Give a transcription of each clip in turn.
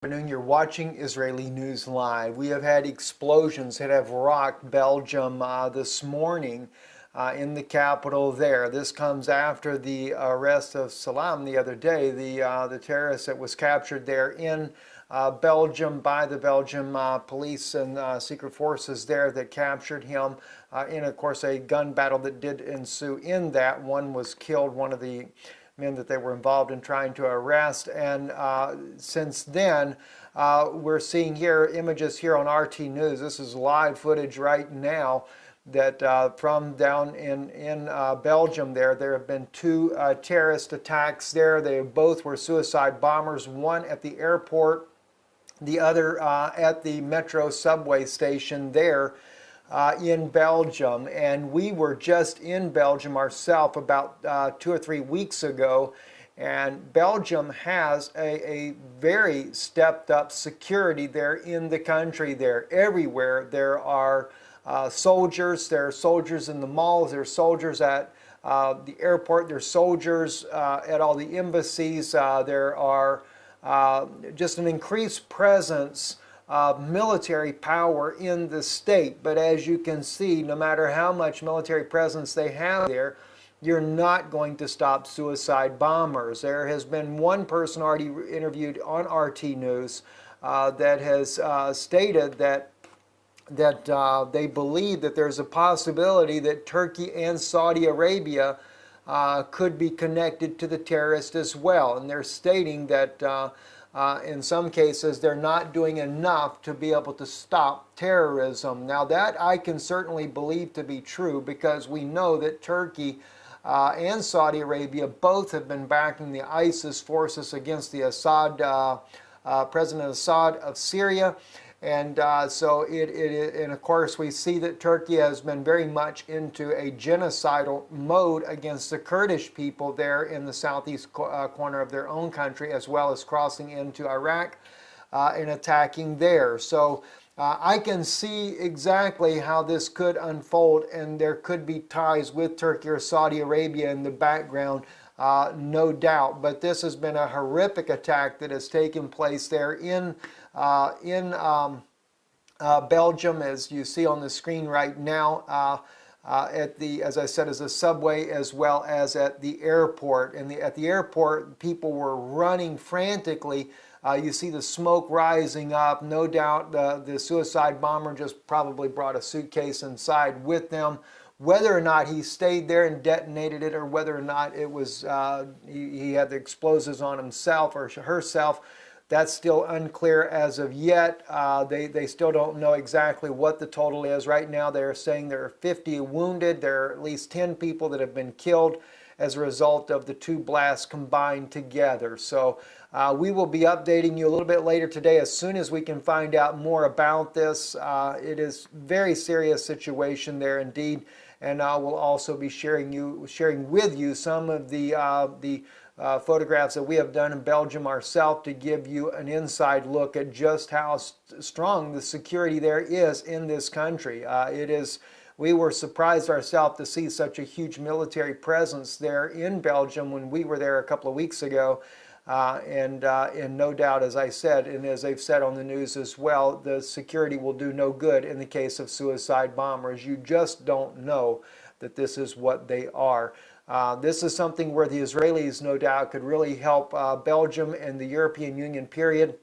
Afternoon. You're watching Israeli News Live. We have had explosions that have rocked Belgium this morning in the capital there. This comes after the arrest of Salam the other day, the terrorist that was captured there in Belgium by the Belgian police and secret forces there that captured him in, of course, a gun battle that did ensue in that. One was killed, one of the men that they were involved in trying to arrest, and since then we're seeing here images here on RT News. This is live footage right now that from down in Belgium there have been two terrorist attacks there. They both were suicide bombers, one at the airport, the other at the metro subway station there in Belgium. And we were just in Belgium ourselves about 2 or 3 weeks ago, and Belgium has a very stepped up security there in the country there. Everywhere there are soldiers. There are soldiers in the malls, there are soldiers at the airport, there are soldiers at all the embassies. There are just an increased presence military power in the state. But as you can see, no matter how much military presence they have there, you're not going to stop suicide bombers. There has been one person already interviewed on RT News that has stated that they believe that there's a possibility that Turkey and Saudi Arabia could be connected to the terrorists as well. And they're stating that in some cases, they're not doing enough to be able to stop terrorism. Now, that I can certainly believe to be true, because we know that Turkey and Saudi Arabia both have been backing the ISIS forces against the President Assad of Syria. And and of course, we see that Turkey has been very much into a genocidal mode against the Kurdish people there in the southeast corner of their own country, as well as crossing into Iraq and attacking there. So I can see exactly how this could unfold, and there could be ties with Turkey or Saudi Arabia in the background, no doubt. But this has been a horrific attack that has taken place there in Belgium, as you see on the screen right now, at the, as I said, as a subway as well as at the airport. And at the airport, people were running frantically. You see the smoke rising up. No doubt the suicide bomber just probably brought a suitcase inside with them. Whether or not he stayed there and detonated it, or whether or not it was he had the explosives on himself or herself, that's still unclear as of yet. They still don't know exactly what the total is. Right now they're saying there are 50 wounded. There are at least 10 people that have been killed as a result of the two blasts combined together. So we will be updating you a little bit later today as soon as we can find out more about this. It is a very serious situation there indeed. And I will also be sharing with you some of the photographs that we have done in Belgium ourselves to give you an inside look at just how strong the security there is in this country. We were surprised ourselves to see such a huge military presence there in Belgium when we were there a couple of weeks ago. And no doubt, as I said, and as they've said on the news as well, the security will do no good in the case of suicide bombers. You just don't know that this is what they are. This is something where the Israelis, no doubt, could really help Belgium and the European Union, period,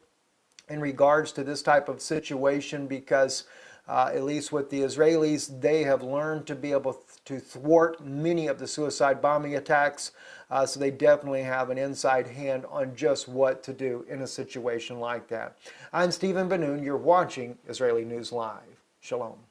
in regards to this type of situation, because at least with the Israelis, they have learned to be able to thwart many of the suicide bombing attacks. So they definitely have an inside hand on just what to do in a situation like that. I'm Stephen Benoon. You're watching Israeli News Live. Shalom.